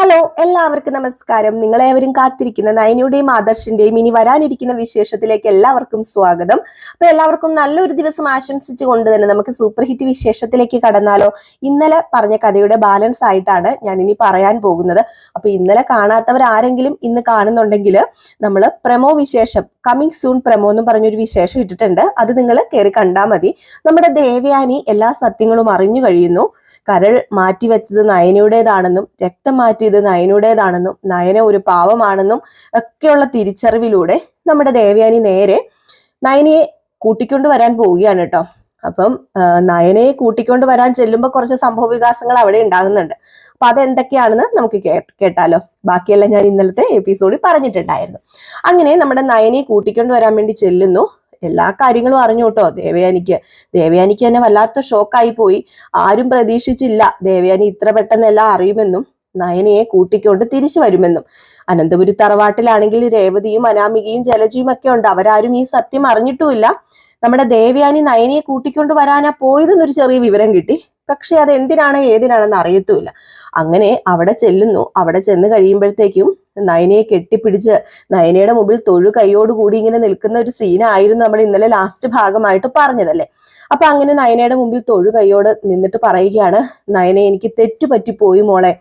Hello, എല്ലാവർക്കും നമസ്കാരം. നിങ്ങളേവരും കാത്തിരിക്കുന്ന നയനയുടെയും ആദർശിന്റെയും ഇനി വരാനിരിക്കുന്ന വിശേഷത്തിലേക്ക് എല്ലാവർക്കും സ്വാഗതം. അപ്പൊ എല്ലാവർക്കും നല്ലൊരു ദിവസം ആശംസിച്ചുകൊണ്ട് തന്നെ നമുക്ക് സൂപ്പർ ഹിറ്റ് വിശേഷത്തിലേക്ക് കടന്നാലോ. ഇന്നലെ പറഞ്ഞ കഥയുടെ ബാലൻസ് ആയിട്ടാണ് ഞാൻ ഇനി പറയാൻ പോകുന്നത്. അപ്പൊ ഇന്നലെ കാണാത്തവർ ആരെങ്കിലും ഇന്ന് കാണുന്നുണ്ടെങ്കിൽ നമ്മൾ പ്രമോ വിശേഷം കമ്മിങ് സൂൺ പ്രമോ എന്ന് പറഞ്ഞൊരു വിശേഷം ഇട്ടിട്ടുണ്ട്. അത് നിങ്ങൾ കയറി കണ്ടാൽ മതി. നമ്മുടെ ദേവയാനി എല്ലാ സത്യങ്ങളും അറിഞ്ഞു കഴിയുന്നു. കരൾ മാറ്റിവെച്ചത് നയനയുടേതാണെന്നും രക്തം മാറ്റിയത് നയനയുടേതാണെന്നും നയന ഒരു പാവമാണെന്നും ഒക്കെയുള്ള തിരിച്ചറിവിലൂടെ നമ്മുടെ ദേവയാനി നേരെ നയനയെ കൂട്ടിക്കൊണ്ട് വരാൻ പോവുകയാണ് കേട്ടോ. അപ്പം നയനയെ കൂട്ടിക്കൊണ്ട് വരാൻ ചെല്ലുമ്പോൾ കുറച്ച് സംഭവ വികാസങ്ങൾ അവിടെ ഉണ്ടാകുന്നുണ്ട്. അപ്പൊ അതെന്തൊക്കെയാണെന്ന് നമുക്ക് കേട്ടാലോ. ബാക്കിയെല്ലാം ഞാൻ ഇന്നലത്തെ എപ്പിസോഡിൽ പറഞ്ഞിട്ടുണ്ടായിരുന്നു. അങ്ങനെ നമ്മുടെ നയനയെ കൂട്ടിക്കൊണ്ട് വരാൻ വേണ്ടി ചെല്ലുന്നു. എല്ലാ കാര്യങ്ങളും അറിഞ്ഞു കേട്ടോ ദേവയാനിക്ക് തന്നെ വല്ലാത്ത ഷോക്കായി പോയി. ആരും പ്രതീക്ഷിച്ചില്ല ദേവയാനി ഇത്ര പെട്ടെന്ന് എല്ലാം അറിയുമെന്നും നയനയെ കൂട്ടിക്കൊണ്ട് തിരിച്ചു വരുമെന്നും. അനന്തപുരി തറവാട്ടിലാണെങ്കിൽ രേവതിയും അനാമികയും ജലജയും ഒക്കെ ഉണ്ട്. അവരാരും ഈ സത്യം അറിഞ്ഞിട്ടുമില്ല. നമ്മുടെ ദേവയാനി നയനയെ കൂട്ടിക്കൊണ്ട് വരാനാ പോയതെന്നൊരു ചെറിയ വിവരം കിട്ടി. പക്ഷെ അത് എന്തിനാണ് ഏതിനാണെന്ന് അറിയത്തുമില്ല. അങ്ങനെ അവിടെ ചെല്ലുന്നു. അവിടെ ചെന്ന് കഴിയുമ്പോഴത്തേക്കും നയനയെ കെട്ടിപ്പിടിച്ച് നയനയുടെ മുമ്പിൽ കൈയോടുകൂടി ഇങ്ങനെ നിൽക്കുന്ന ഒരു സീനായിരുന്നു നമ്മൾ ഇന്നലെ ലാസ്റ്റ് ഭാഗമായിട്ട് പറഞ്ഞതല്ലേ. അപ്പൊ അങ്ങനെ നയനയുടെ മുമ്പിൽ കൈയോട് നിന്നിട്ട് പറയുകയാണ്, നയനെ എനിക്ക് തെറ്റുപറ്റിപ്പോയി മോളെ,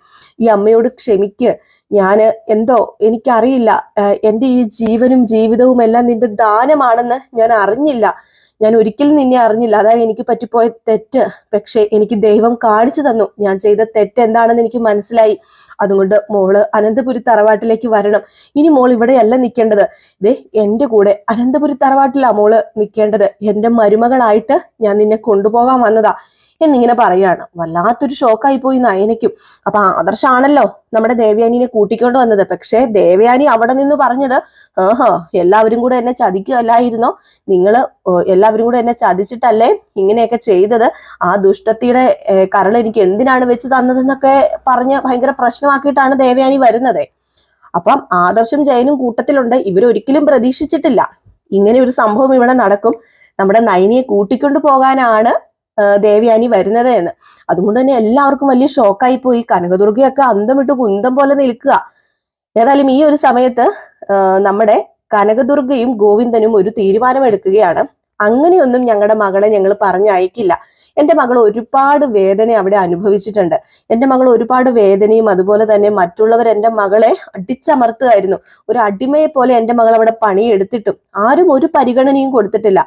ഈ അമ്മയോട് ക്ഷമിക്ക്. ഞാന് എന്തോ എനിക്കറിയില്ല, എൻ്റെ ഈ ജീവനും ജീവിതവും എല്ലാം നിന്റെ ദാനമാണെന്ന് ഞാൻ അറിഞ്ഞില്ല. ഞാൻ ഒരിക്കലും നിന്നെ അറിഞ്ഞില്ല. അതായത് എനിക്ക് പറ്റിപ്പോയ തെറ്റ്. പക്ഷെ എനിക്ക് ദൈവം കാണിച്ചു തന്നു ഞാൻ ചെയ്ത തെറ്റ് എന്താണെന്ന് എനിക്ക് മനസ്സിലായി. അതുകൊണ്ട് മോള് അനന്തപുരി തറവാട്ടിലേക്ക് വരണം. ഇനി മോൾ ഇവിടെയല്ല നിൽക്കേണ്ടത്. ഇതേ എൻ്റെ കൂടെ അനന്തപുരി തറവാട്ടിലാ മോള് നിൽക്കേണ്ടത്. എൻ്റെ മരുമകളായിട്ട് ഞാൻ നിന്നെ കൊണ്ടുപോകാൻ വന്നതാ എന്നിങ്ങനെ പറയാണ്. വല്ലാത്തൊരു ഷോക്കായി പോയി നയനയ്ക്കും. അപ്പൊ ആദർശാണല്ലോ നമ്മുടെ ദേവയാനിനെ കൂട്ടിക്കൊണ്ട് വന്നത്. പക്ഷെ ദേവയാനി അവിടെ നിന്ന് പറഞ്ഞത്, എല്ലാവരും കൂടെ എന്നെ ചതിക്കുകയല്ലായിരുന്നോ, നിങ്ങള് എല്ലാവരും കൂടെ എന്നെ ചതിച്ചിട്ടല്ലേ ഇങ്ങനെയൊക്കെ ചെയ്തത്, ആ ദുഷ്ടത്തിയുടെ കരൾ എനിക്ക് എന്തിനാണ് വെച്ച് തന്നതെന്നൊക്കെ പറഞ്ഞ് ഭയങ്കര പ്രശ്നമാക്കിയിട്ടാണ് ദേവയാനി വരുന്നത്. അപ്പം ആദർശം ജയനും കൂട്ടത്തിലുണ്ട്. ഇവരൊരിക്കലും പ്രതീക്ഷിച്ചിട്ടില്ല ഇങ്ങനെ ഒരു സംഭവം ഇവിടെ നടക്കും. നമ്മുടെ നയനിയെ കൂട്ടിക്കൊണ്ടു പോകാനാണ് ദേവയാനി വരുന്നത് എന്ന്. അതുകൊണ്ട് തന്നെ എല്ലാവർക്കും വലിയ ഷോക്കായി പോയി. കനകദുർഗയൊക്കെ അന്തം വിട്ട് കുന്തം പോലെ നിൽക്കുക. ഏതായാലും ഈ ഒരു സമയത്ത് നമ്മുടെ കനകദുർഗയും ഗോവിന്ദനും ഒരു തീരുമാനം എടുക്കുകയാണ്. അങ്ങനെയൊന്നും ഞങ്ങളുടെ മകളെ ഞങ്ങൾ പറഞ്ഞയക്കില്ല. എൻ്റെ മകൾ ഒരുപാട് വേദന അവിടെ അനുഭവിച്ചിട്ടുണ്ട്. എൻ്റെ മകൾ ഒരുപാട് വേദനയും അതുപോലെ തന്നെ മറ്റുള്ളവർ എൻ്റെ മകളെ അടിച്ചമർത്തുകയായിരുന്നു. ഒരു അടിമയെ പോലെ എൻ്റെ മകൾ അവിടെ പണിയെടുത്തിട്ടും ആരും ഒരു പരിഗണനയും കൊടുത്തിട്ടില്ല.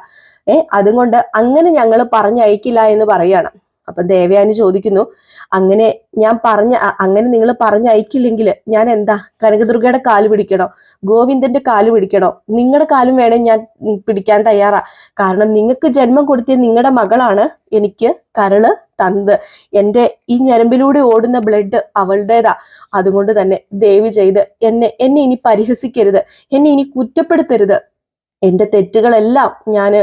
അതുകൊണ്ട് അങ്ങനെ ഞങ്ങൾ പറഞ്ഞയക്കില്ല എന്ന് പറയാണ്. അപ്പൊ ദേവയാനി ചോദിക്കുന്നു, അങ്ങനെ നിങ്ങൾ പറഞ്ഞയക്കില്ലെങ്കിൽ ഞാൻ എന്താ കനകദുർഗയുടെ കാല് പിടിക്കണോ, ഗോവിന്ദന്റെ കാല് പിടിക്കണോ? നിങ്ങളുടെ കാലും വേണേ ഞാൻ പിടിക്കാൻ തയ്യാറാ. കാരണം നിങ്ങൾക്ക് ജന്മം കൊടുത്തിയ നിങ്ങളുടെ മകളാണ് എനിക്ക് കരള് തന്നത്. എൻ്റെ ഈ ഞരമ്പിലൂടെ ഓടുന്ന ബ്ലഡ് അവളുടേതാ. അതുകൊണ്ട് തന്നെ ദയവ് ചെയ്ത് എന്നെ ഇനി പരിഹസിക്കരുത്, എന്നെ ഇനി കുറ്റപ്പെടുത്തരുത്. എൻ്റെ തെറ്റുകളെല്ലാം ഞാൻ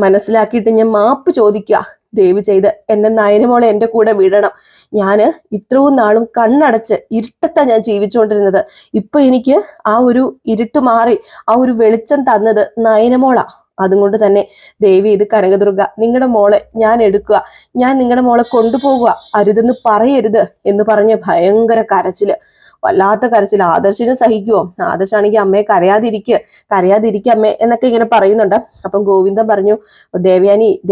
മനസ്സിലാക്കിയിട്ട് ഞാൻ മാപ്പ് ചോദിക്കുക. ദയവ് ചെയ്ത് എന്നെ നയനമോളെ എൻ്റെ കൂടെ വിടണം. ഞാൻ ഇത്രയും നാളും കണ്ണടച്ച് ഇരുട്ടത്താ ഞാൻ ജീവിച്ചുകൊണ്ടിരുന്നത്. ഇപ്പൊ എനിക്ക് ആ ഒരു ഇരുട്ട് മാറി ആ ഒരു വെളിച്ചം തന്നത് നയനമോളാ. അതുകൊണ്ട് തന്നെ ദേവി ഇത് കനകദുർഗ, നിങ്ങളുടെ മോളെ ഞാൻ എടുക്കുക, ഞാൻ നിങ്ങളുടെ മോളെ കൊണ്ടുപോകുക, അരുതെന്ന് പറയരുത് എന്ന് പറഞ്ഞ് ഭയങ്കര കരച്ചില്, വല്ലാത്ത കരച്ചിൽ. ആദർശിന് സഹിക്കുവോ? ആദർശാണെങ്കിൽ അമ്മയെ കരയാതിരിക്കുക അമ്മേ എന്നൊക്കെ ഇങ്ങനെ പറയുന്നുണ്ട്. അപ്പം ഗോവിന്ദൻ പറഞ്ഞു,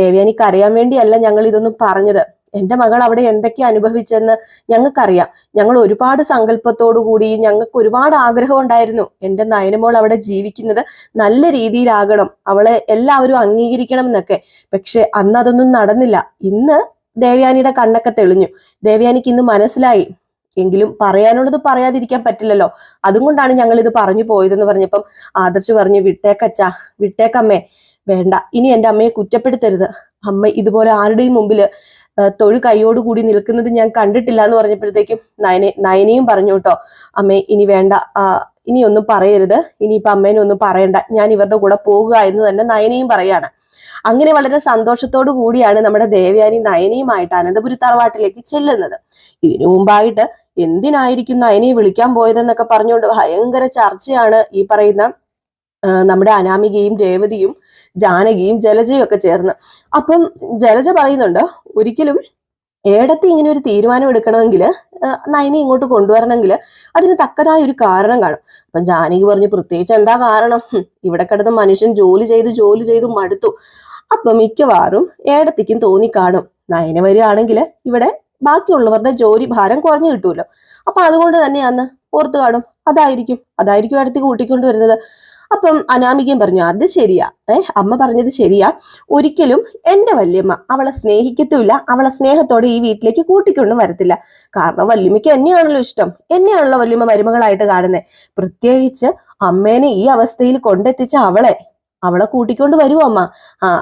ദേവയാനി കരയാൻ വേണ്ടിയല്ല ഞങ്ങൾ ഇതൊന്നും പറഞ്ഞത്. എൻ്റെ മകൾ അവിടെ എന്തൊക്കെ അനുഭവിച്ചെന്ന് ഞങ്ങൾക്കറിയാം. ഞങ്ങൾ ഒരുപാട് സങ്കല്പത്തോടു കൂടി ഞങ്ങൾക്ക് ഒരുപാട് ആഗ്രഹം ഉണ്ടായിരുന്നു എൻ്റെ നയനമോൾ അവിടെ ജീവിക്കുന്നത് നല്ല രീതിയിലാകണം, അവളെ എല്ലാവരും അംഗീകരിക്കണം എന്നൊക്കെ. പക്ഷെ അന്ന് അതൊന്നും നടന്നില്ല. ഇന്ന് ദേവയാനിയുടെ കണ്ണൊക്കെ തെളിഞ്ഞു. ദേവയാനിക്ക് ഇന്ന് മനസ്സിലായി. എങ്കിലും പറയാനുള്ളത് പറയാതിരിക്കാൻ പറ്റില്ലല്ലോ. അതുകൊണ്ടാണ് ഞങ്ങൾ ഇത് പറഞ്ഞു പോയതെന്ന് പറഞ്ഞപ്പം ആദർശ് പറഞ്ഞു, വിട്ടേക്കച്ചാ, വിട്ടേക്കമ്മേ, വേണ്ട, ഇനി എൻ്റെ അമ്മയെ കുറ്റപ്പെടുത്തരുത്. അമ്മ ഇതുപോലെ ആരുടെയും മുമ്പിൽ കൈയോടുകൂടി നിൽക്കുന്നത് ഞാൻ കണ്ടിട്ടില്ല എന്ന് പറഞ്ഞപ്പോഴത്തേക്കും നയനയും പറഞ്ഞു കേട്ടോ, അമ്മേ ഇനി വേണ്ട, ഇനി ഒന്നും പറയരുത്, ഇനിയിപ്പൊ അമ്മേനെ ഒന്നും പറയണ്ട, ഞാൻ ഇവരുടെ കൂടെ പോകുക എന്ന് തന്നെ നയനയും പറയാണ്. അങ്ങനെ വളരെ സന്തോഷത്തോടു കൂടിയാണ് നമ്മുടെ ദേവയാനി നയനയുമായിട്ട് അനന്തപുരി തറവാട്ടിലേക്ക് ചെല്ലുന്നത്. ഇതിനു മുമ്പായിട്ട് എന്തിനായിരിക്കും നയനയെ വിളിക്കാൻ പോയതെന്നൊക്കെ പറഞ്ഞുകൊണ്ട് ഭയങ്കര ചർച്ചയാണ് ഈ പറയുന്ന നമ്മുടെ അനാമികയും രേവതിയും ജാനകിയും ജലജയും ഒക്കെ ചേർന്ന്. അപ്പം ജലജ പറയുന്നുണ്ട്, ഒരിക്കലും ഏടത്തി ഇങ്ങനെ ഒരു തീരുമാനം എടുക്കണമെങ്കിൽ നയനെ ഇങ്ങോട്ട് കൊണ്ടുവരണമെങ്കിൽ അതിന് തക്കതായ ഒരു കാരണം കാണും. അപ്പം ജാനകി പറഞ്ഞു, പ്രത്യേകിച്ച് എന്താ കാരണം, ഇവിടെ കിടന്ന് മനുഷ്യൻ ജോലി ചെയ്ത് മടുത്തു. അപ്പൊ മിക്കവാറും ഏടത്തിക്കും തോന്നിക്കാണും നയന വരികയാണെങ്കിൽ ഇവിടെ ബാക്കിയുള്ളവരുടെ ജോലി ഭാരം കുറഞ്ഞു കിട്ടുമല്ലോ. അപ്പൊ അതുകൊണ്ട് തന്നെയാന്ന് ഓർത്ത് കാണും. അതായിരിക്കും ഏടത്തി കൂട്ടിക്കൊണ്ട് വരുന്നത്. അപ്പം അനാമികയും പറഞ്ഞു, അത് ശരിയാ, അമ്മ പറഞ്ഞത് ശരിയാ. ഒരിക്കലും എന്റെ വല്യമ്മ അവളെ സ്നേഹിക്കത്തുമില്ല, അവളെ സ്നേഹത്തോടെ ഈ വീട്ടിലേക്ക് കൂട്ടിക്കൊണ്ടും വരത്തില്ല. കാരണം വല്യമ്മയ്ക്ക് എന്നെയാണല്ലോ ഇഷ്ടം, എന്നെയാണല്ലോ വല്യമ്മ മരുമകളായിട്ട് കാണുന്നത്. പ്രത്യേകിച്ച് അമ്മേനെ ഈ അവസ്ഥയിൽ കൊണ്ടെത്തിച്ച അവളെ കൂട്ടിക്കൊണ്ട് വരുമോ അമ്മ?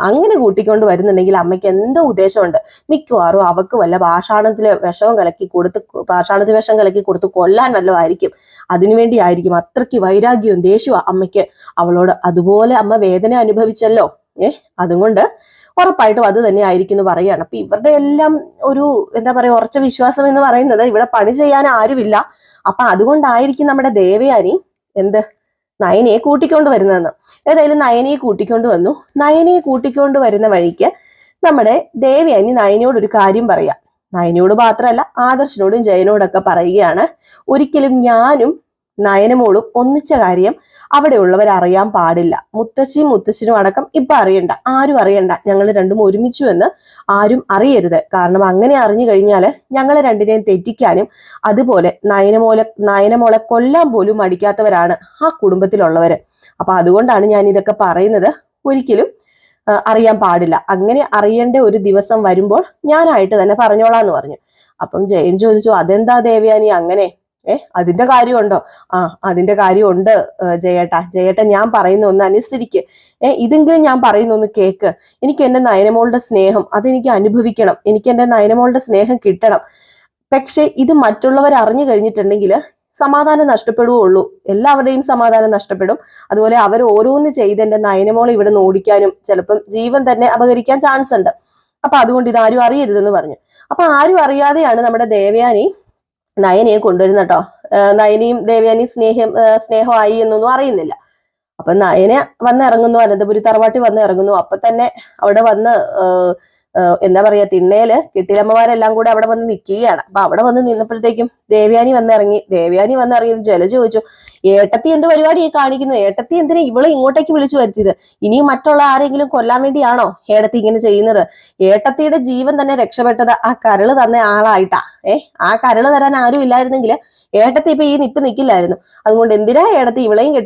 അങ്ങനെ കൂട്ടിക്കൊണ്ട് വരുന്നുണ്ടെങ്കിൽ അമ്മയ്ക്ക് എന്തോ ഉദ്ദേശമുണ്ട്. മിക്കവാറും അവക്ക് വല്ല പാഷാണത്തിൽ വിഷം കലക്കി കൊടുത്ത് കൊല്ലാൻ വല്ലതും ആയിരിക്കും. അതിനുവേണ്ടി ആയിരിക്കും. അത്രയ്ക്ക് വൈരാഗ്യവും ദേഷ്യവും അമ്മയ്ക്ക് അവളോട്. അതുപോലെ അമ്മ വേദന അനുഭവിച്ചല്ലോ. അതുകൊണ്ട് ഉറപ്പായിട്ടും അത് തന്നെ ആയിരിക്കും എന്ന് പറയാണ്. അപ്പൊ ഇവരുടെ എല്ലാം ഒരു എന്താ പറയാ ഉറച്ച വിശ്വാസം എന്ന് പറയുന്നത് ഇവിടെ പണി ചെയ്യാൻ ആരുമില്ല. അപ്പൊ അതുകൊണ്ടായിരിക്കും നമ്മുടെ ദേവയാനി നയനയെ കൂട്ടിക്കൊണ്ട് വരുന്നതെന്ന്. ഏതായാലും നയനയെ കൂട്ടിക്കൊണ്ട് വന്നു. നയനയെ കൂട്ടിക്കൊണ്ട് വരുന്ന വഴിക്ക് നമ്മുടെ ദേവയാനി നയനയോട് ഒരു കാര്യം പറയാം. നയനയോട് മാത്രമല്ല ആദർശനോടും ജയനോടൊക്കെ പറയുകയാണ്, ഒരിക്കലും ഞാനും നയനമോളും ഒന്നിച്ച കാര്യം അവിടെയുള്ളവർ അറിയാൻ പാടില്ല. മുത്തശ്ശിനും അടക്കം ഇപ്പൊ അറിയണ്ട, ആരും അറിയണ്ട. ഞങ്ങൾ രണ്ടും ഒരുമിച്ചു എന്ന് ആരും അറിയരുത്. കാരണം അങ്ങനെ അറിഞ്ഞു കഴിഞ്ഞാല് ഞങ്ങളെ രണ്ടിനെയും തെറ്റിക്കാനും അതുപോലെ നയനമോളെ കൊല്ലാൻ പോലും മടിക്കാത്തവരാണ് ആ കുടുംബത്തിലുള്ളവര്. അപ്പൊ അതുകൊണ്ടാണ് ഞാൻ ഇതൊക്കെ പറയുന്നത്. ഒരിക്കലും അറിയാൻ പാടില്ല. അങ്ങനെ അറിയേണ്ട ഒരു ദിവസം വരുമ്പോൾ ഞാനായിട്ട് തന്നെ പറഞ്ഞോളാന്ന് പറഞ്ഞു. അപ്പം ജയൻ ചോദിച്ചു, അതെന്താ ദേവയാനി അങ്ങനെ? അതിന്റെ കാര്യമുണ്ടോ? അതിന്റെ കാര്യമുണ്ട് ജയേട്ട, ഞാൻ പറയുന്ന ഒന്ന് അനുസരിക്ക്. ഇതെങ്കിലും ഞാൻ പറയുന്ന ഒന്ന് കേക്ക്. എനിക്ക് എന്റെ നയനമോളുടെ സ്നേഹം അതെനിക്ക് അനുഭവിക്കണം. എനിക്ക് എന്റെ നയനമോളുടെ സ്നേഹം കിട്ടണം. പക്ഷെ ഇത് മറ്റുള്ളവർ അറിഞ്ഞു കഴിഞ്ഞിട്ടുണ്ടെങ്കിൽ സമാധാനം നഷ്ടപ്പെടുകയുള്ളൂ. എല്ലാവരുടെയും സമാധാനം നഷ്ടപ്പെടും. അതുപോലെ അവർ ഓരോന്ന് ചെയ്ത് എന്റെ നയനമോളെ ഇവിടെ നിന്ന് ഓടിക്കാനും ചിലപ്പം ജീവൻ തന്നെ അപഹരിക്കാൻ ചാൻസ് ഉണ്ട്. അപ്പൊ അതുകൊണ്ട് ഇതാരും അറിയരുതെന്ന് പറഞ്ഞു. അപ്പൊ ആരും അറിയാതെയാണ് നമ്മുടെ ദേവയാനി നയനയെ കൊണ്ടുവരുന്ന കേട്ടോ. നയനയും ദേവയാനിയും സ്നേഹമായി എന്നൊന്നും അറിയുന്നില്ല. അപ്പൊ നയന വന്നിറങ്ങുന്നു, അനന്തപുരി തറവാട്ടി വന്നിറങ്ങുന്നു. അപ്പൊ തന്നെ അവിടെ വന്ന് എന്താ പറയാ തിണ്ണയില് കെട്ടിലമ്മമാരെല്ലാം കൂടെ അവിടെ വന്ന് നിൽക്കുകയാണ്. അപ്പൊ അവിടെ വന്ന് നിന്നപ്പോഴത്തേക്കും ദേവയാനി വന്നിറങ്ങി. ജലജ ചോദിച്ചു, ഏട്ടത്തി എന്ത് പരിപാടിയായി കാണിക്കുന്നത്? ഏട്ടത്തി എന്തിനാ ഇവളെ ഇങ്ങോട്ടേക്ക് വിളിച്ചു വരുത്തിയത്? ഇനിയും മറ്റുള്ള ആരെങ്കിലും കൊല്ലാൻ വേണ്ടിയാണോ ഏട്ടത്തി ഇങ്ങനെ ചെയ്യുന്നത്? ഏട്ടത്തിയുടെ ജീവൻ തന്നെ രക്ഷപ്പെട്ടത് ആ കരള് തന്ന ആളായിട്ടാ. ആ കരള് തരാൻ ആരും ഇല്ലായിരുന്നെങ്കിൽ ഏട്ടത്തി ഇപ്പൊ ഈ നിപ്പ് നിൽക്കില്ലായിരുന്നു. അതുകൊണ്ട് എന്തിനാ ഏട്ടത്തി ഇവളെയും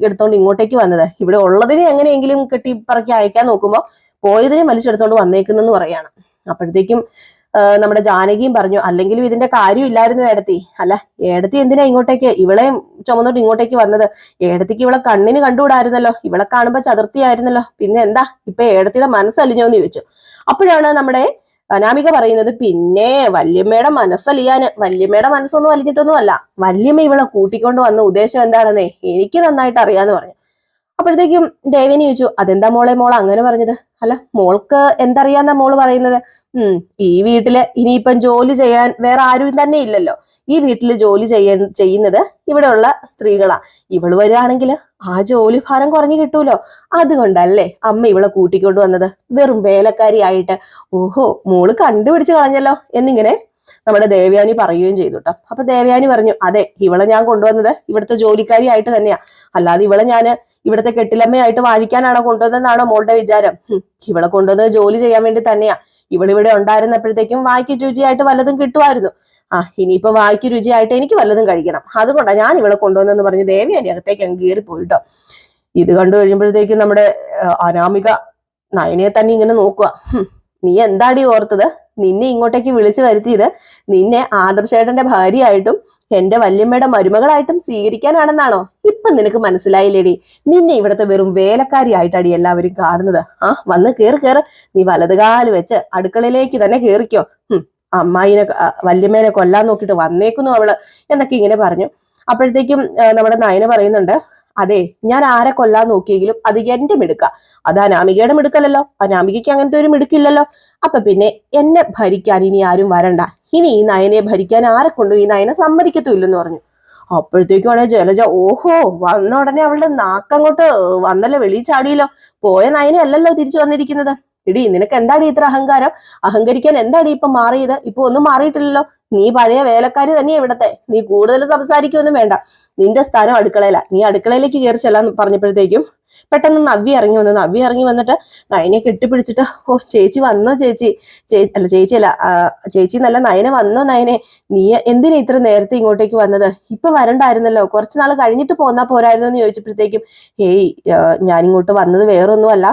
എടുത്തോണ്ട് ഇങ്ങോട്ടേക്ക് വന്നത്? ഇവിടെ ഉള്ളതിനെ എങ്ങനെയെങ്കിലും കെട്ടിപ്പറക്കി അയക്കാൻ നോക്കുമ്പോ പോയതിനെ വലിച്ചെടുത്തോണ്ട് വന്നേക്കുന്നെന്ന് പറയാണ്. അപ്പോഴത്തേക്കും നമ്മുടെ ജാനകിയും പറഞ്ഞു, അല്ലെങ്കിലും ഇതിന്റെ കാര്യം ഇല്ലായിരുന്നു ഏടത്തി. അല്ല, ഏടത്തി എന്തിനാ ഇവളെ ചുമന്നോട്ട് ഇങ്ങോട്ടേക്ക് വന്നത്? ഏടത്തിക്ക് ഇവളെ കണ്ണിന് കണ്ടുകൂടായിരുന്നല്ലോ, ഇവളെ കാണുമ്പോ ചതുർത്തിയായിരുന്നല്ലോ, പിന്നെ എന്താ ഇപ്പൊ ഏടത്തിയുടെ മനസ്സലിഞ്ഞോന്ന് ചോദിച്ചു. അപ്പോഴാണ് നമ്മുടെ അനാമിക പറയുന്നത്, പിന്നെ വല്യമ്മയുടെ മനസ്സലിയാന്, വല്യമ്മയുടെ മനസ്സൊന്നും അലിഞ്ഞിട്ടൊന്നും അല്ല, വല്യമ്മ ഇവളെ കൂട്ടിക്കൊണ്ട് വന്ന ഉദ്ദേശം എന്താണെന്നേ എനിക്ക് നന്നായിട്ട് അറിയാന്ന് പറഞ്ഞു. അപ്പോഴത്തേക്കും ദേവനി ചോദിച്ചു, അതെന്താ മോൾ അങ്ങനെ പറഞ്ഞത്? അല്ല, മോൾക്ക് എന്തറിയാന്നാ മോള് പറയുന്നത്? ഈ വീട്ടില് ഇനിയിപ്പം ജോലി ചെയ്യാൻ വേറെ ആരും തന്നെ ഇല്ലല്ലോ. ഈ വീട്ടില് ജോലി ചെയ്യുന്നത് ഇവിടെയുള്ള സ്ത്രീകളാ. ഇവള് വരികയാണെങ്കിൽ ആ ജോലി ഭാരം കുറഞ്ഞു കിട്ടൂലോ. അതുകൊണ്ടല്ലേ അമ്മ ഇവളെ കൂട്ടിക്കൊണ്ട് വന്നത്, വെറും വേലക്കാരിയായിട്ട്. ഓഹോ, മോള് കണ്ടുപിടിച്ച് കളഞ്ഞല്ലോ എന്നിങ്ങനെ നമ്മുടെ ദേവയാനി പറയുകയും ചെയ്തു കേട്ടോ. അപ്പൊ ദേവയാനി പറഞ്ഞു, അതെ, ഇവളെ ഞാൻ കൊണ്ടുവന്നത് ഇവിടുത്തെ ജോലിക്കാരി ആയിട്ട് തന്നെയാ. അല്ലാതെ ഇവളെ ഞാൻ ഇവിടുത്തെ കെട്ടിലമ്മയായിട്ട് വാഴിക്കാനാണോ കൊണ്ടുവന്നതെന്നാണോ മോളുടെ വിചാരം? ഇവളെ കൊണ്ടുവന്നത് ജോലി ചെയ്യാൻ വേണ്ടി തന്നെയാ. ഇവളിവിടെ ഉണ്ടായിരുന്നപ്പോഴത്തേക്കും വായിക്ക് രുചിയായിട്ട് വല്ലതും കിട്ടുമായിരുന്നു. ഇനിയിപ്പോ വായിക്ക് രുചിയായിട്ട് എനിക്ക് വല്ലതും കഴിക്കണം. അതുകൊണ്ടാണ് ഞാൻ ഇവളെ കൊണ്ടുവന്നെന്ന് പറഞ്ഞ് ദേവയാനി അകത്തേക്ക് അങ്ങ് കയറി പോയിട്ടോ. ഇത് കണ്ടു കഴിയുമ്പോഴത്തേക്കും നമ്മുടെ അനാമിക നയനയെ തന്നെ ഇങ്ങനെ നോക്കുക. നീ എന്താടി ഓർത്തത്? നിന്നെ ഇങ്ങോട്ടേക്ക് വിളിച്ചു വരുത്തിയത് നിന്നെ ആദർശേട്ടന്റെ ഭാര്യയായിട്ടും എന്റെ വല്യമ്മയുടെ മരുമകളായിട്ടും സ്വീകരിക്കാനാണെന്നാണോ? ഇപ്പൊ നിനക്ക് മനസ്സിലായില്ലേടി? നിന്നെ ഇവിടുത്തെ വെറും വേലക്കാരിയായിട്ടാടി എല്ലാവരും കാണുന്നത്. വന്ന് കേറ്, നീ വലതുകാല് വെച്ച് അടുക്കളയിലേക്ക് തന്നെ കേറിക്കോ. വല്യമ്മേനെ കൊല്ലാൻ നോക്കിയിട്ട് വന്നേക്കുന്നു അവള് എന്നൊക്കെ ഇങ്ങനെ പറഞ്ഞു. അപ്പോഴത്തേക്കും നമ്മുടെ നയന പറയുന്നുണ്ട്, അതെ, ഞാൻ ആരെ കൊല്ലാൻ നോക്കിയെങ്കിലും അത് എന്റെ മിടുക്ക, അത് അനാമികയുടെ മിടുക്കല്ലല്ലോ. അനാമികയ്ക്ക് അങ്ങനത്തെ ഒരു മിടുക്കില്ലല്ലോ. അപ്പൊ പിന്നെ എന്നെ ഭരിക്കാൻ ഇനി ആരും വരണ്ട. ഇനി ഈ നയനെ ഭരിക്കാൻ ആരെ കൊണ്ടും ഈ നയനെ സമ്മതിക്കത്തുമില്ലെന്ന് പറഞ്ഞു. അപ്പോഴത്തേക്കുമാണ് ജലജ, ഓഹോ, വന്ന ഉടനെ അവളുടെ നാക്കങ്ങോട്ട് വന്നല്ലോ, വെളിയിൽ ചാടിയല്ലോ. പോയ നയനെ അല്ലല്ലോ തിരിച്ചു വന്നിരിക്കുന്നത്. എടി നിനക്ക് എന്താടി ഇത്ര അഹങ്കാരം? അഹങ്കരിക്കാൻ എന്താടി ഇപ്പൊ മാറിയത്? ഇപ്പൊ ഒന്നും മാറിയിട്ടില്ലല്ലോ. നീ പഴയ വേലക്കാരി തന്നെയാ ഇവിടത്തെ. നീ കൂടുതൽ സംസാരിക്കൊന്നും വേണ്ട. നിന്റെ സ്ഥാനം അടുക്കളയില. നീ അടുക്കളയിലേക്ക് കയറി ചെല്ലാന്ന് പറഞ്ഞപ്പോഴത്തേക്കും പെട്ടെന്ന് നവ്യ ഇറങ്ങി വന്നിട്ട് നയനെ കെട്ടിപ്പിടിച്ചിട്ട്, ഓ ചേച്ചി വന്നോ ചേച്ചി, അല്ല ചേച്ചിയല്ല, ചേച്ചി നല്ല നയനെ വന്നോ നയനെ, നീ എന്തിനാ ഇത്ര നേരത്തെ ഇങ്ങോട്ടേക്ക് വന്നത്? ഇപ്പൊ വരണ്ടായിരുന്നല്ലോ, കുറച്ച് നാൾ കഴിഞ്ഞിട്ട് പോന്നാ പോരായിരുന്നു എന്ന് ചോദിച്ചപ്പോഴത്തേക്കും, ഹേയ് ഞാനിങ്ങോട്ട് വന്നത് വേറൊന്നുമല്ല,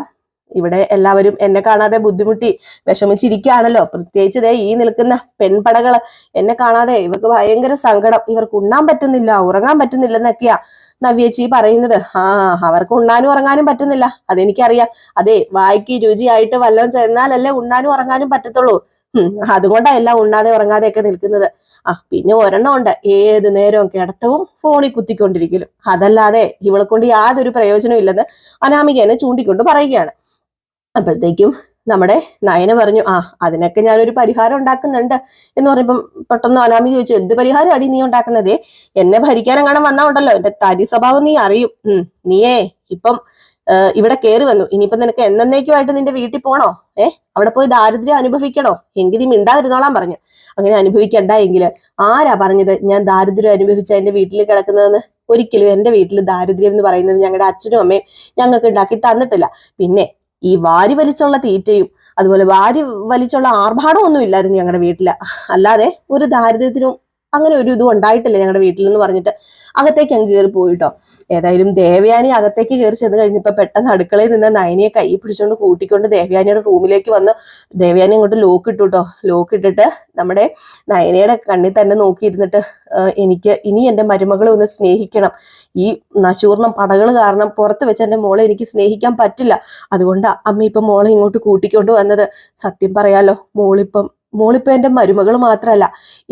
ഇവിടെ എല്ലാവരും എന്നെ കാണാതെ ബുദ്ധിമുട്ടി വിഷമിച്ചിരിക്കുകയാണല്ലോ. പ്രത്യേകിച്ച് ദേ ഈ നിൽക്കുന്ന പെൺപടകള് എന്നെ കാണാതെ ഇവർക്ക് ഭയങ്കര സങ്കടം, ഇവർക്ക് ഉണ്ണാൻ പറ്റുന്നില്ല, ഉറങ്ങാൻ പറ്റുന്നില്ലെന്നൊക്കെയാ നവ്യേച്ചി പറയുന്നത്. അവർക്ക് ഉണ്ണാനും ഉറങ്ങാനും പറ്റുന്നില്ല, അതെനിക്കറിയാം. അതെ, വായിക്ക് രുചിയായിട്ട് വല്ലതും ചെന്നാലല്ലേ ഉണ്ണാനും ഉറങ്ങാനും പറ്റത്തുള്ളൂ. അതുകൊണ്ടാ എല്ലാം ഉണ്ണാതെ ഉറങ്ങാതെ ഒക്കെ നിൽക്കുന്നത്. പിന്നെ ഒരെണ്ണം ഉണ്ട്, ഏത് നേരവും കിടത്തവും ഫോണിൽ കുത്തിക്കൊണ്ടിരിക്കലും. അതല്ലാതെ ഇവളെ കൊണ്ട് യാതൊരു പ്രയോജനവും ഇല്ലെന്ന് അനാമികനെ ചൂണ്ടിക്കൊണ്ട് പറയുകയാണ്. അപ്പോഴത്തേക്കും നമ്മുടെ നയന പറഞ്ഞു, അതിനൊക്കെ ഞാനൊരു പരിഹാരം ഉണ്ടാക്കുന്നുണ്ട് എന്ന് പറയുമ്പം പെട്ടെന്ന് അനാമിക ചോദിച്ചു, എന്ത് പരിഹാരം അടി നീ ഉണ്ടാക്കുന്നതേ? എന്നെ ഭരിക്കാനെങ്ങാനും വന്നാ ഉണ്ടല്ലോ, എന്റെ തരി സ്വഭാവം നീ അറിയും. നീയേ ഇപ്പം ഇവിടെ കയറി വന്നു, ഇനിയിപ്പൊ നിനക്ക് എന്നേക്കുമായിട്ട് നിന്റെ വീട്ടിൽ പോണോ? അവിടെ പോയി ദാരിദ്ര്യം അനുഭവിക്കണോ? എങ്കിൽ നീ മിണ്ടാതിരുന്നോളാൻ പറഞ്ഞു. അങ്ങനെ അനുഭവിക്കണ്ട എങ്കിൽ ആരാ പറഞ്ഞത് ഞാൻ ദാരിദ്ര്യം അനുഭവിച്ച എന്റെ വീട്ടിൽ കിടക്കുന്നതെന്ന്? ഒരിക്കലും എന്റെ വീട്ടിൽ ദാരിദ്ര്യം എന്ന് പറയുന്നത് ഞങ്ങളുടെ അച്ഛനും അമ്മയും ഞങ്ങൾക്ക് ഉണ്ടാക്കി തന്നിട്ടില്ല. പിന്നെ ഈ വാരി വലിച്ചുള്ള തീറ്റയും അതുപോലെ വാരി വലിച്ചുള്ള ആർഭാടവും ഒന്നും ഇല്ലായിരുന്നു ഞങ്ങളുടെ വീട്ടില്. അല്ലാതെ ഒരു ദാരിദ്ര്യത്തിനും അങ്ങനെ ഒരു ഇതും ഉണ്ടായിട്ടില്ല ഞങ്ങളുടെ വീട്ടിൽ എന്ന് പറഞ്ഞിട്ട് അകത്തേക്ക് അങ്ങ് കയറി പോയിട്ടോ. ഏതായാലും ദേവയാനി അകത്തേക്ക് കയറി ചെന്ന് കഴിഞ്ഞപ്പോ പെട്ടെന്ന് അടുക്കളയിൽ നിന്ന് നയനിയെ കൈ പിടിച്ചുകൊണ്ട് കൂട്ടിക്കൊണ്ട് ദേവയാനിയുടെ റൂമിലേക്ക് വന്ന് ദേവയാനി അങ്ങോട്ട് ലോക്ക് ഇട്ടു കേട്ടോ. ലോക്ക് ഇട്ടിട്ട് നമ്മുടെ നയനയുടെ കണ്ണിൽ തന്നെ നോക്കിയിരുന്നിട്ട്, എനിക്ക് ഇനി എന്റെ മരുമകളെ ഒന്ന് സ്നേഹിക്കണം. ഈ നശൂർണം പടകൾ കാരണം പുറത്ത് വെച്ച് എന്റെ മോളെ എനിക്ക് സ്നേഹിക്കാൻ പറ്റില്ല. അതുകൊണ്ടാ അമ്മ ഇപ്പൊ മോളെ ഇങ്ങോട്ട് കൂട്ടിക്കൊണ്ട് വന്നത്. സത്യം പറയാലോ, മോളിപ്പോ എന്റെ മരുമകൾ മാത്രല്ല,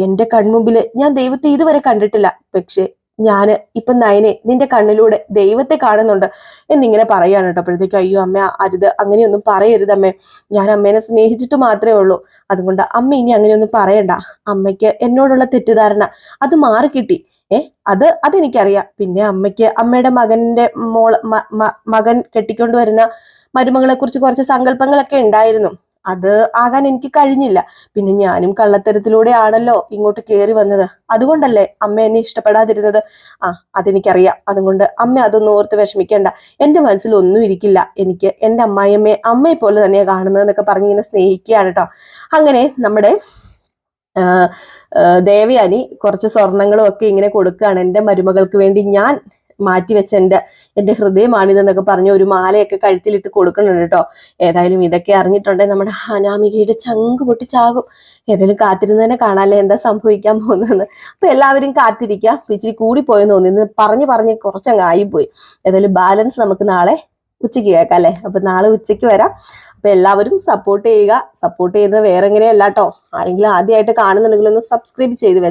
എന്റെ കൺമുമ്പില് ഞാൻ ദൈവത്തെ ഇതുവരെ കണ്ടിട്ടില്ല. പക്ഷെ ഞാന് ഇപ്പൊ നയനെ നിന്റെ കണ്ണിലൂടെ ദൈവത്തെ കാണുന്നുണ്ട് എന്നിങ്ങനെ പറയാണ് കേട്ടോ. അപ്പോഴത്തേക്ക് അയ്യോ അമ്മ അരുത്, അങ്ങനെയൊന്നും പറയരുത് അമ്മേ, ഞാൻ അമ്മേനെ സ്നേഹിച്ചിട്ട് മാത്രമേ ഉള്ളൂ. അതുകൊണ്ട് അമ്മ ഇനി അങ്ങനെയൊന്നും പറയണ്ട. അമ്മയ്ക്ക് എന്നോടുള്ള തെറ്റിദ്ധാരണ അത് മാറിക്കിട്ടി. അതെനിക്കറിയാം. പിന്നെ അമ്മയ്ക്ക് അമ്മയുടെ മകൻ കെട്ടിക്കൊണ്ടുവരുന്ന മരുമകളെ കുറിച്ച് കുറച്ച് സങ്കല്പങ്ങളൊക്കെ ഉണ്ടായിരുന്നു. അത് ആകാൻ എനിക്ക് കഴിഞ്ഞില്ല. പിന്നെ ഞാനും കള്ളത്തരത്തിലൂടെ ആണല്ലോ ഇങ്ങോട്ട് കയറി വന്നത്. അതുകൊണ്ടല്ലേ അമ്മ എന്നെ ഇഷ്ടപ്പെടാതിരുന്നത്. അതെനിക്കറിയാം. അതുകൊണ്ട് അമ്മ അതൊന്നും ഓർത്ത് വിഷമിക്കേണ്ട. എന്റെ മനസ്സിൽ ഒന്നും ഇരിക്കില്ല. എനിക്ക് എന്റെ അമ്മയെ പോലെ തന്നെയാണ് കാണുന്നതെന്നൊക്കെ പറഞ്ഞ് ഇങ്ങനെ സ്നേഹിക്കുകയാണ് കേട്ടോ. അങ്ങനെ നമ്മുടെ ദേവയാനി കുറച്ച് സ്വർണങ്ങളും ഒക്കെ ഇങ്ങനെ കൊടുക്കുകയാണ്. എന്റെ മരുമകൾക്ക് വേണ്ടി ഞാൻ മാറ്റിവെച്ച എന്റെ ഹൃദയമാണിതെന്നൊക്കെ പറഞ്ഞ് ഒരു മാലയൊക്കെ കഴുത്തിലിട്ട് കൊടുക്കുന്നുണ്ട് കേട്ടോ. ഏതായാലും ഇതൊക്കെ അറിഞ്ഞിട്ടുണ്ടെങ്കിൽ നമ്മുടെ അനാമികയുടെ ചങ്ക് പൊട്ടിച്ചാകും. ഏതായാലും കാത്തിരുന്ന് തന്നെ കാണാല്ലേ എന്താ സംഭവിക്കാൻ പോകുന്നതെന്ന്. അപ്പൊ എല്ലാവരും കാത്തിരിക്കുക. ഇച്ചിരി കൂടിപ്പോയെന്ന് തോന്നി, പറഞ്ഞ് കുറച്ചങ്ങ് ആയിപ്പോയി. ഏതായാലും ബാലൻസ് നമുക്ക് നാളെ ഉച്ചയ്ക്ക് കേൾക്കാം അല്ലെ. അപ്പൊ നാളെ ഉച്ചയ്ക്ക് വരാം. അപ്പൊ എല്ലാവരും സപ്പോർട്ട് ചെയ്യുക. സപ്പോർട്ട് ചെയ്യുന്നത് വേറെ എങ്ങനെയല്ല കേട്ടോ. ആരെങ്കിലും ആദ്യമായിട്ട് കാണുന്നുണ്ടെങ്കിൽ ഒന്ന് സബ്സ്ക്രൈബ് ചെയ്ത്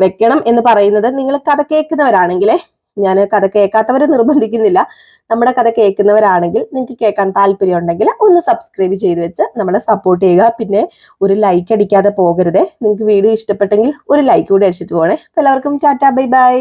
വെക്കണം എന്ന് പറയുന്നത് നിങ്ങൾ കഥ കേൾക്കുന്നവരാണെങ്കിലേ, ഞാൻ കഥ കേൾക്കാത്തവരെ നിർബന്ധിക്കുന്നില്ല. നമ്മുടെ കഥ കേൾക്കുന്നവരാണെങ്കിൽ നിങ്ങൾക്ക് കേൾക്കാൻ താല്പര്യം ഉണ്ടെങ്കിൽ ഒന്ന് സബ്സ്ക്രൈബ് ചെയ്ത് വെച്ച് നമ്മളെ സപ്പോർട്ട് ചെയ്യുക. പിന്നെ ഒരു ലൈക്ക് അടിക്കാതെ പോകരുതേ. നിങ്ങൾക്ക് വീഡിയോ ഇഷ്ടപ്പെട്ടെങ്കിൽ ഒരു ലൈക്ക് കൂടി അടിച്ചിട്ട് പോകണേ. എല്ലാവർക്കും ടാറ്റാ, ബൈ ബൈ.